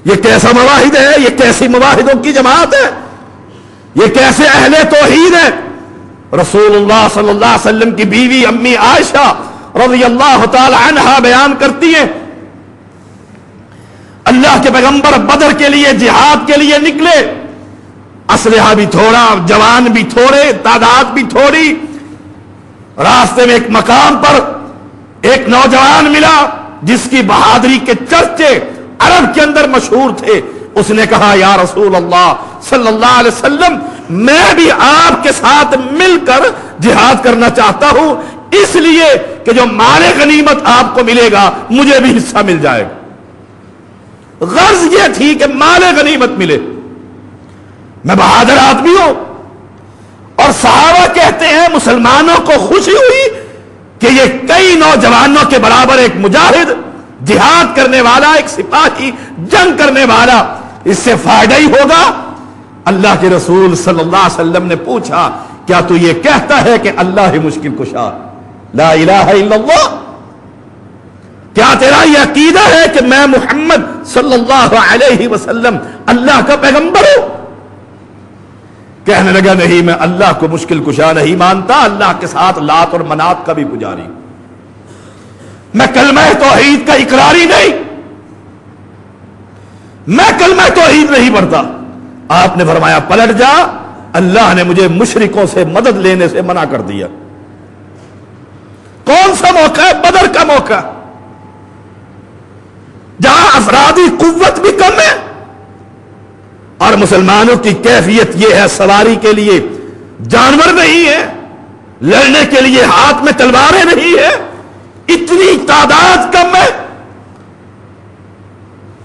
یہ کیسا مواحد ہے؟ یہ کیسی مواحدوں کی جماعت ہے؟ یہ کیسے اہل توحید ہے؟ رسول اللہ صلی اللہ علیہ وسلم کی بیوی امی عائشہ رضی اللہ تعالی عنہا بیان کرتی ہیں، اللہ کے پیغمبر بدر کے لیے جہاد کے لیے نکلے، اسلحہ بھی تھوڑا، جوان بھی تھوڑے، تعداد بھی تھوڑی۔ راستے میں ایک مقام پر ایک نوجوان ملا جس کی بہادری کے چرچے عرب کے اندر مشہور تھے۔ اس نے کہا یا رسول اللہ صلی اللہ علیہ وسلم، میں بھی آپ کے ساتھ مل کر جہاد کرنا چاہتا ہوں، اس لیے کہ جو مال غنیمت آپ کو ملے گا مجھے بھی حصہ مل جائے گا۔ غرض یہ تھی کہ مال غنیمت ملے، میں بہادر آدمی ہوں۔ اور صحابہ کہتے ہیں مسلمانوں کو خوشی ہوئی کہ یہ کئی نوجوانوں کے برابر ایک مجاہد، جہاد کرنے والا، ایک سپاہی، جنگ کرنے والا، اس سے فائدہ ہی ہوگا۔ اللہ کے رسول صلی اللہ علیہ وسلم نے پوچھا کیا تو یہ کہتا ہے کہ اللہ ہی مشکل کشا، لا الہ الا اللہ؟ کیا تیرا یہ عقیدہ ہے کہ میں محمد صلی اللہ علیہ وسلم اللہ کا پیغمبر ہوں؟ کہنے لگا نہیں، میں اللہ کو مشکل کشا نہیں مانتا، اللہ کے ساتھ لات اور منات کا بھی پجاری، میں کلمہ توحید کا اقراری نہیں، میں کلمہ توحید نہیں پڑھتا۔ آپ نے فرمایا پلٹ جا، اللہ نے مجھے مشرکوں سے مدد لینے سے منع کر دیا۔ کون سا موقع ہے؟ بدر کا موقع، جہاں افرادی قوت بھی کم ہے اور مسلمانوں کی کیفیت یہ ہے سواری کے لیے جانور نہیں ہے، لڑنے کے لیے ہاتھ میں تلواریں نہیں ہے، اتنی تعداد کم ہے۔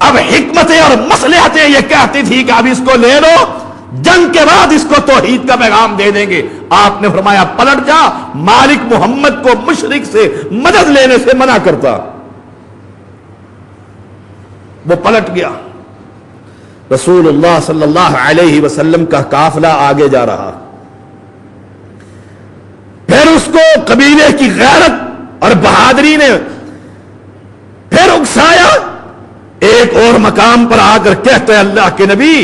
اب حکمتیں اور مصلحتیں یہ کہتی تھی کہ اب اس کو لے لو، جنگ کے بعد اس کو توحید کا پیغام دے دیں گے۔ آپ نے فرمایا پلٹ جا، مالک محمد کو مشرک سے مدد لینے سے منع کرتا۔ وہ پلٹ گیا۔ رسول اللہ صلی اللہ علیہ وسلم کا قافلہ آگے جا رہا، پھر اس کو قبیلے کی غیرت اور بہادری نے پھر اکسایا۔ ایک اور مقام پر آ کر کہتے ہیں اللہ کے نبی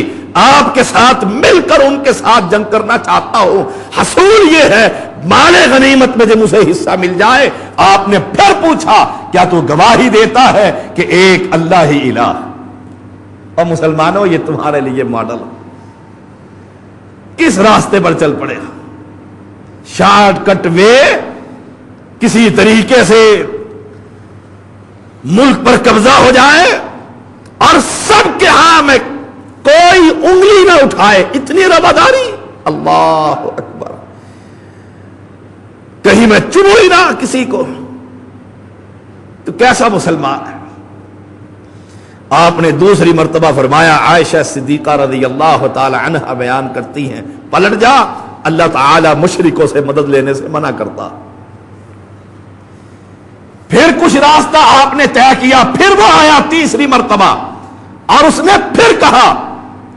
آپ کے ساتھ مل کر ان کے ساتھ جنگ کرنا چاہتا ہوں، حصول یہ ہے مال غنیمت میں جب اسے حصہ مل جائے۔ آپ نے پھر پوچھا کیا تو گواہی دیتا ہے کہ ایک اللہ ہی الہ؟ اور مسلمانوں یہ تمہارے لیے ماڈل، کس راستے پر چل پڑے؟ شارٹ کٹ وے، کسی طریقے سے ملک پر قبضہ ہو جائے اور سب کے ہاں میں کوئی انگلی نہ اٹھائے، اتنی رواداری۔ اللہ اکبر، کہیں میں چنوں ہی نہ کسی کو، تو کیسا مسلمان ہے؟ آپ نے دوسری مرتبہ فرمایا، عائشہ صدیقہ رضی اللہ تعالی عنہا بیان کرتی ہیں پلٹ جا، اللہ تعالی مشرکوں سے مدد لینے سے منع کرتا۔ پھر کچھ راستہ آپ نے طے کیا، پھر وہ آیا تیسری مرتبہ اور اس نے پھر کہا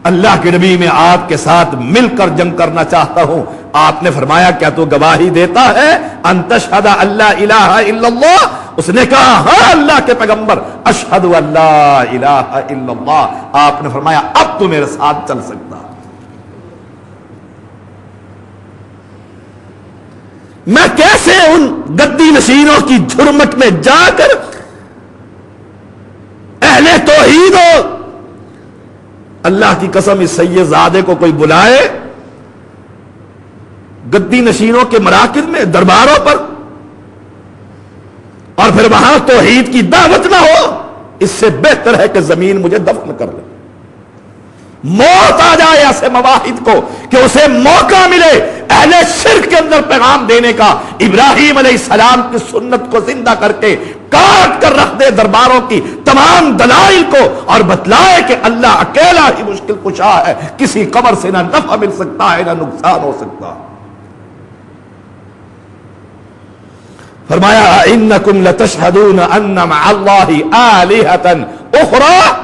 اللہ کے نبی میں آپ کے ساتھ مل کر جنگ کرنا چاہتا ہوں۔ آپ نے فرمایا کیا تو گواہی دیتا ہے ان تشہد اللہ الہ الا اللہ؟ اس نے کہا ہاں اللہ کے پیغمبر، اشہد ان لا الہ الا اللہ۔ آپ نے فرمایا اب تو میرے ساتھ چل سکتا۔ میں کیسے ان گدی نشینوں کی جھرمٹ میں جا کر اہل توحید ہو؟ اللہ کی قسم اس سید زادے کو کوئی بلائے گدی نشینوں کے مراکز میں، درباروں پر، اور پھر وہاں توحید کی دعوت نہ ہو، اس سے بہتر ہے کہ زمین مجھے دفن کر لے۔ موت آ جائے ایسے مواحد کو کہ اسے موقع ملے اہل شرک کے اندر پیغام دینے کا۔ ابراہیم علیہ السلام کی سنت کو زندہ کر کے کاٹ کر رکھ دے درباروں کی تمام دلائل کو، اور بتلائے کہ اللہ اکیلا ہی مشکل کشا ہے، کسی قبر سے نہ نفع مل سکتا ہے نہ نقصان ہو سکتا۔ فرمایا انکم لتشہدون ان مع اللہ آلہۃ اخری،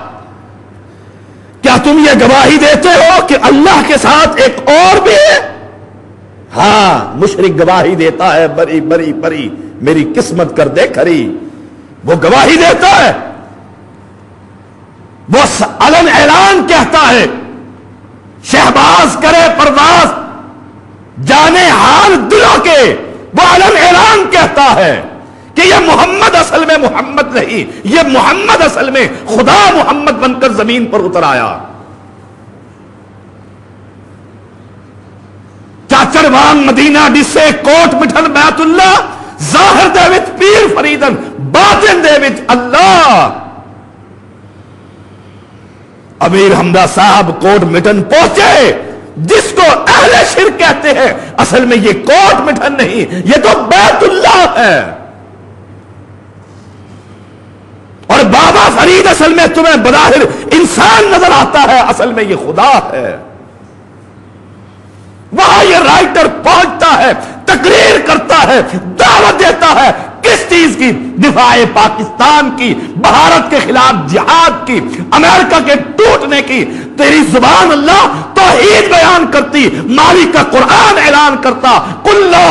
کیا تم یہ گواہی دیتے ہو کہ اللہ کے ساتھ ایک اور بھی ہے؟ ہاں، مشرک گواہی دیتا ہے بری بری بری، میری قسمت کر دے کھری، وہ گواہی دیتا ہے۔ وہ علن اعلان کہتا ہے، شہباز کرے پرواز جانے حال دلوں کے، وہ علن اعلان کہتا ہے کہ یہ محمد اصل میں محمد نہیں، یہ محمد اصل میں خدا محمد بن کر زمین پر اتر آیا۔ چاچڑوان مدینہ ڈسے کوٹ مٹھن بیت اللہ، ظاہر دے وچ پیر فریدن، باطن دے وچ اللہ۔ امیر حمزہ صاحب کوٹ مٹن پہنچے، جس کو اہل شرک کہتے ہیں، اصل میں یہ کوٹ مٹن نہیں، یہ تو بیت اللہ ہے۔ اور بابا فرید اصل میں تمہیں بظاہر انسان نظر آتا ہے، اصل میں یہ خدا ہے۔ وہاں یہ رائٹر پہنچتا ہے، تقریر کرتا ہے، دعوت دیتا ہے، کس چیز کی؟ دفاع پاکستان کی، بھارت کے خلاف جہاد کی، امریکہ کے ٹوٹنے کی۔ تیری زبان اللہ توحید بیان کرتی، مالک کا قرآن اعلان کرتا، قل لا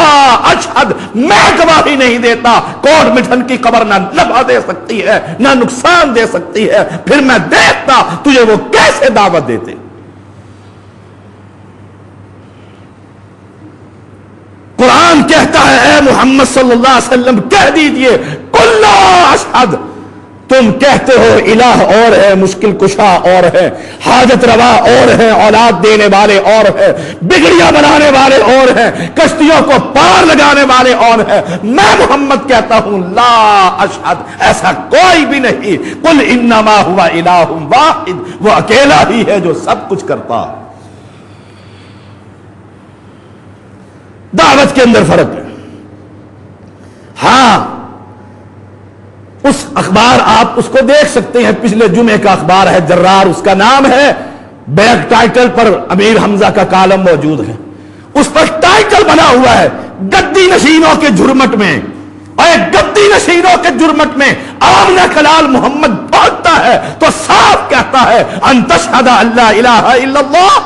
اشہد، میں گواہی نہیں دیتا۔ کوٹ مٹھن کی قبر نہ نفع دے سکتی ہے نہ نقصان دے سکتی ہے، پھر میں دیکھتا تجھے وہ کیسے دعوت دیتے۔ قرآن کہتا ہے اے محمد صلی اللہ علیہ وسلم کہہ دیجئے قل لا اشہد، تم کہتے ہو الہ اور ہے، مشکل کشا اور ہے، حاجت روا اور ہے، اولاد دینے والے اور ہے، بگڑیاں بنانے والے اور ہیں، کشتیوں کو پار لگانے والے اور ہیں۔ میں محمد کہتا ہوں لا اشہد، ایسا کوئی بھی نہیں۔ قل انما ہوا الہ واحد، وہ اکیلا ہی ہے جو سب کچھ کرتا۔ دعوت کے اندر فرق ہے۔ ہاں اس اخبار آپ اس کو دیکھ سکتے ہیں، پچھلے جمعے کا اخبار ہے جرار، اس کا نام ہے، بیک ٹائٹل پر امیر حمزہ کا کالم موجود ہے، اس پر ٹائٹل بنا ہوا ہے گدی نشینوں کے جرمٹ میں۔ اور گدی نشینوں کے جرمٹ میں آمنہ کلال محمد پہنچتا ہے تو صاف کہتا ہے ان تشہد ان لا الہ الا اللہ۔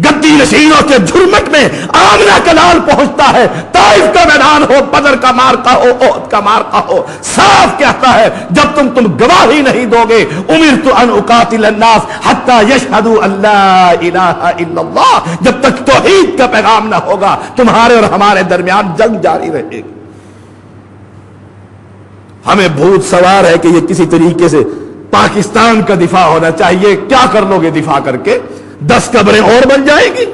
گدی نشینوں کے جھرمٹ میں آمنہ کلال پہنچتا ہے، طائف کا میدان ہو، بدر کا مارکا ہو، احد کا مارکا ہو، صاف کہتا ہے جب تم گواہی نہیں دو گے، امرت ان اقاتل الناس حتی یشہدوا ان لا الہ الا اللہ، جب تک توحید کا پیغام نہ ہوگا تمہارے اور ہمارے درمیان جنگ جاری رہے گی۔ ہمیں بھوت سوار ہے کہ یہ کسی طریقے سے پاکستان کا دفاع ہونا چاہیے۔ کیا کر لو گے دفاع کر کے؟ 10 قبریں اور بن جائیں گی۔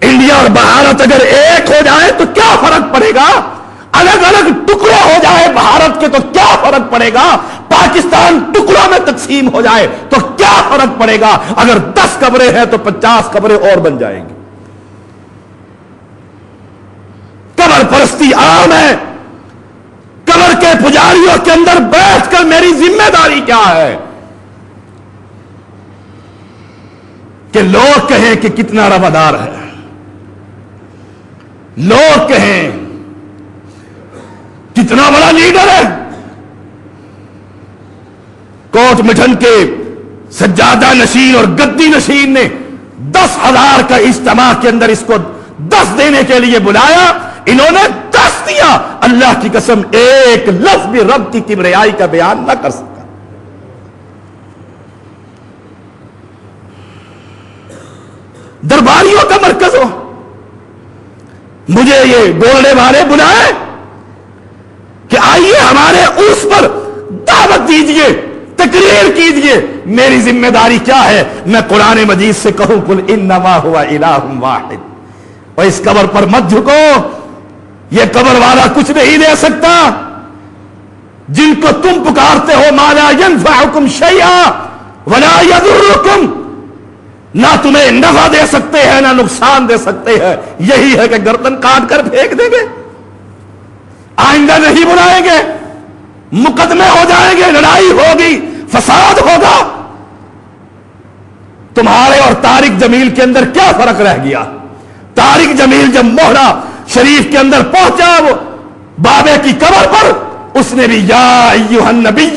انڈیا اور بھارت اگر ایک ہو جائے تو کیا فرق پڑے گا؟ الگ الگ ٹکڑے ہو جائے بھارت کے تو کیا فرق پڑے گا؟ پاکستان ٹکڑوں میں تقسیم ہو جائے تو کیا فرق پڑے گا؟ اگر 10 قبریں ہیں تو 50 قبریں اور بن جائیں گی۔ قبر پرستی عام ہے۔ قبر کے پجاریوں کے اندر بیٹھ کر میری ذمہ داری کیا ہے کہ لوگ کہیں کہ کتنا روادار ہے، لوگ کہیں کتنا بڑا لیڈر ہے۔ کوٹ مٹھن کے سجادہ نشین اور گدی نشین نے 10,000 کا اجتماع کے اندر اس کو 10 دینے کے لیے بلایا، انہوں نے 10 دیا۔ اللہ کی قسم ایک لفظ بھی رب کی کبریائی کا بیان نہ کر سکا۔ درباریوں کا مرکز ہو، مجھے یہ بولنے والے بلائے کہ آئیے ہمارے عرس پر دعوت دیجئے، تقریر کیجئے۔ میری ذمہ داری کیا ہے؟ میں قرآن مجید سے کہوں قل انما هو الہ واحد، اور اس قبر پر مت جھکو، یہ قبر والا کچھ نہیں دے سکتا۔ جن کو تم پکارتے ہو ما لا ينفعکم شیئا ولا یضرکم، نہ تمہیں نفع دے سکتے ہیں نہ نقصان دے سکتے ہیں، یہی ہے کہ گردن کاٹ کر پھینک دیں گے، آئندہ نہیں بلائیں گے، مقدمے ہو جائیں گے، لڑائی ہوگی، فساد ہوگا۔ تمہارے اور طارق جمیل کے اندر کیا فرق رہ گیا؟ طارق جمیل جب موہرا شریف کے اندر پہنچا وہ بابے کی قبر پر، اس نے بھی یا ایھا النبی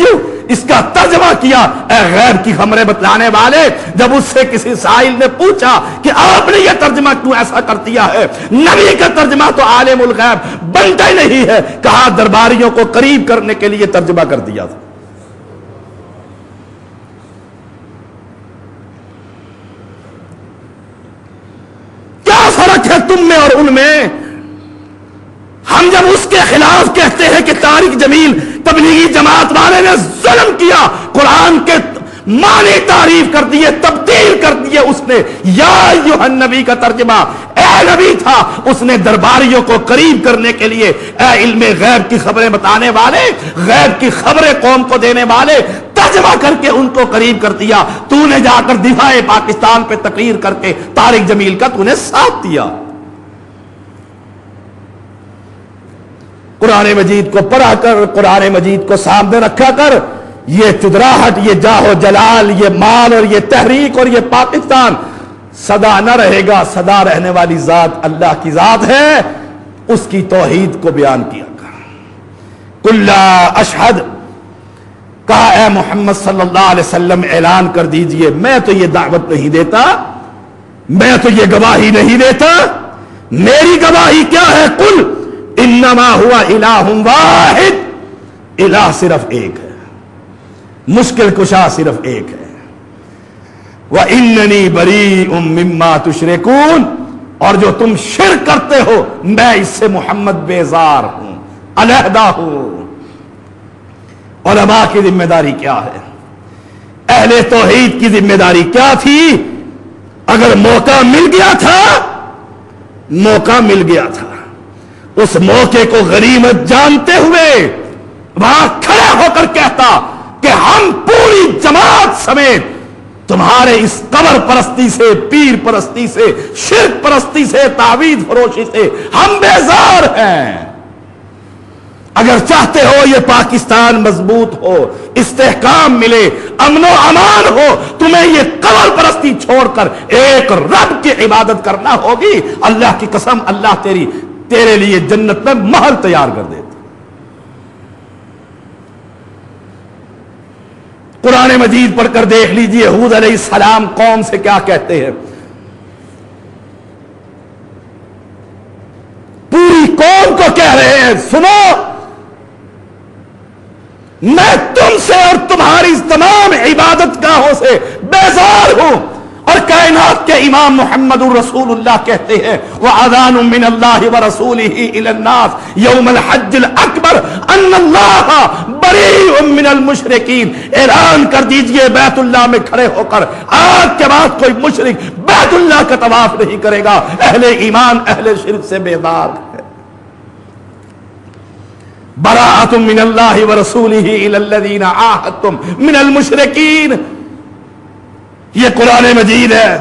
اس کا ترجمہ کیا، اے غیب کی خبریں بتلانے والے۔ جب اس سے کسی سائل نے پوچھا کہ آپ نے یہ ترجمہ کیوں ایسا کر دیا ہے؟ نبی کا ترجمہ تو عالم الغیب بنتا ہی نہیں ہے، کہا درباریوں کو قریب کرنے کے لیے ترجمہ کر دیا تھا۔ تم میں اور ان میں. ہم جب اس کے خلاف کہتے ہیں کہ طارق جمیل تبلیغی جماعت والے نے ظلم کیا، قرآن کے معنی تعریف کر دیے، تبدیل کر دیے، اس نے یا ایھا النبی کا ترجمہ اے نبی تھا، اس نے درباریوں کو قریب کرنے کے لیے اے علم غیب کی خبریں بتانے والے، غیب کی خبریں قوم کو دینے والے، ترجمہ کر کے ان کو قریب کر دیا. تو نے جا کر دفاع پاکستان پہ تقریر کر کے طارق جمیل کا تو نے ساتھ دیا. قرآن مجید کو پڑھا کر، قرآن مجید کو سامنے رکھا کر، یہ چدراہٹ، یہ جاہ و جلال، یہ مال اور یہ تحریک اور یہ پاکستان سدا نہ رہے گا. سدا رہنے والی ذات اللہ کی ذات ہے، اس کی توحید کو بیان کیا کر. قل لا اشہد، کہا اے محمد صلی اللہ علیہ وسلم اعلان کر دیجئے میں تو یہ دعوت نہیں دیتا، میں تو یہ گواہی نہیں دیتا. میری گواہی کیا ہے؟ قل انما ہوا الہ واحد، الہ صرف ایک ہے، مشکل کشا صرف ایک ہے. وَإِنَّنِي بَرِيءٌ مِّمَّا تُشْرِكُونَ، اور جو تم شرک کرتے ہو میں اس سے محمد بیزار ہوں، علیحدہ ہوں. علماء کی ذمہ داری کیا ہے؟ اہل توحید کی ذمہ داری کیا تھی؟ اگر موقع مل گیا تھا، موقع مل گیا تھا، اس موقع کو غنیمت جانتے ہوئے وہاں کھڑا ہو کر کہتا کہ ہم پوری جماعت سمیت تمہارے اس قبر پرستی سے، پیر پرستی سے، شرک پرستی سے، تعویذ فروشی سے ہم بیزار ہیں. اگر چاہتے ہو یہ پاکستان مضبوط ہو، استحکام ملے، امن و امان ہو، تمہیں یہ قبر پرستی چھوڑ کر ایک رب کی عبادت کرنا ہوگی. اللہ کی قسم، اللہ تیرے لیے جنت میں محل تیار کر دیتا. قرآن مجید پڑھ کر دیکھ لیجئے ہود علیہ السلام قوم سے کیا کہتے ہیں. پوری قوم کو کہہ رہے ہیں سنو، میں تم سے اور تمہاری تمام عبادت گاہوں سے بیزار ہوں. اور کائنات کے امام محمد الرسول اللہ کہتے ہیں وَأَذَانٌ مِّنَ اللَّهِ وَرَسُولِهِ إِلَى النَّاسِ يَوْمَ الْحَجِّ الْأَكْبَرِ أَنَّ اللَّهَ بَرِيءٌ مِّنَ الْمُشْرِكِينَ. اعلان کر دیجئے بیت اللہ میں کھڑے ہو کر آج کے بعد کوئی مشرک بیت اللہ کا طواف نہیں کرے گا. اہل ایمان اہل شرک سے بیزار ہے. بَرَاءَةٌ مِّنَ اللَّهِ وَرَسُولِهِ إِلَى الَّذِينَ عَاهَدتُّم مِّنَ الْمُشْرِكِينَ. یہ قرآن مجید ہے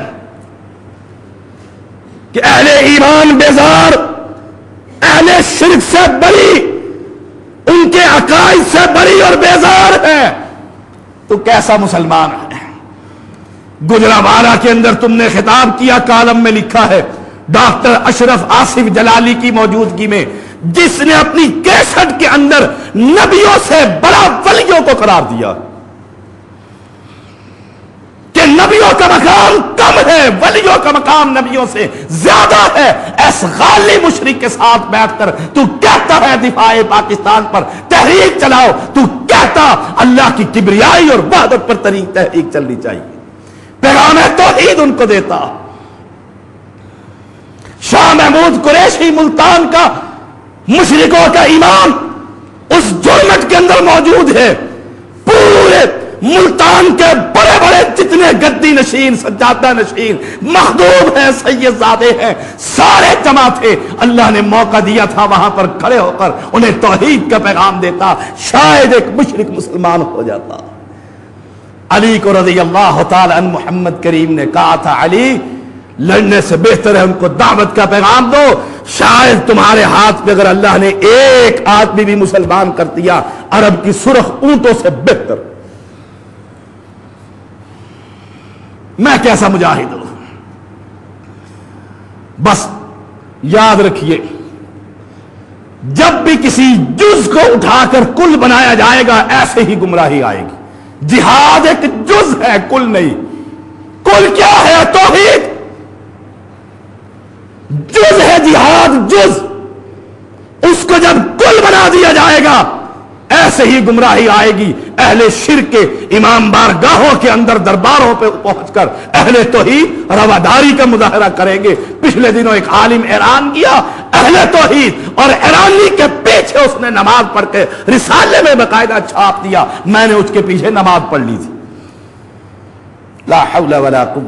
کہ اہل ایمان بیزار، اہل شرک سے بری، ان کے عقائد سے بری اور بیزار ہے. تو کیسا مسلمان ہے؟ گجرانوالہ کے اندر تم نے خطاب کیا، کالم میں لکھا ہے ڈاکٹر اشرف آصف جلالی کی موجودگی میں، جس نے اپنی کیسٹ کے اندر نبیوں سے بڑا ولیوں کو قرار دیا کہ نبیوں کا مقام کم ہے، ولیوں کا مقام نبیوں سے زیادہ ہے. اس غالی مشرک کے ساتھ بیٹھ کر تو کہتا ہے دفاع پاکستان پر تحریک چلاؤ، تو کہتا اللہ کی کبریائی اور وحدت پر تحریک چلنی چاہیے. پیغام توحید ان کو دیتا. شاہ محمود قریشی ملتان کا مشرکوں کا امام اس جرمٹ کے اندر موجود ہے. پورے ملتان کے بڑے بڑے جتنے گدی نشین، سجادہ نشین، مخدوم ہیں، سید زادے ہیں، سارے جمع تھے. اللہ نے موقع دیا تھا وہاں پر کھڑے ہو کر انہیں توحید کا پیغام دیتا، شاید ایک مشرک مسلمان ہو جاتا. علی کو رضی اللہ تعالی عنہ محمد کریم نے کہا تھا علی لڑنے سے بہتر ہے ان کو دعوت کا پیغام دو. شاید تمہارے ہاتھ پہ اگر اللہ نے ایک آدمی بھی مسلمان کر دیا عرب کی سرخ اونٹوں سے بہتر. میں کیسا مجاہد ہوں. بس یاد رکھیے جب بھی کسی جز کو اٹھا کر کل بنایا جائے گا ایسے ہی گمراہی آئے گی. جہاد ایک جز ہے، کل نہیں. کل کیا ہے؟ توحید. جز ہے جہاد، جز. اس کو جب کل بنا دیا جائے گا ویسے ہی گمراہی آئے گی۔ اہل شرک کے امام بارگاہوں کے اندر درباروں پہ پہنچ کر اہل توحید رواداری کا مظاہرہ کریں گے۔ پچھلے دنوں ایک عالم اعلان کیا اہل توحید، اور اعلانی کے پیچھے اس نے نماز پڑھ کے رسالے میں باقاعدہ چھاپ دیا، میں نے اس کے پیچھے نماز پڑھ لی تھی۔ لا حول ولا قوت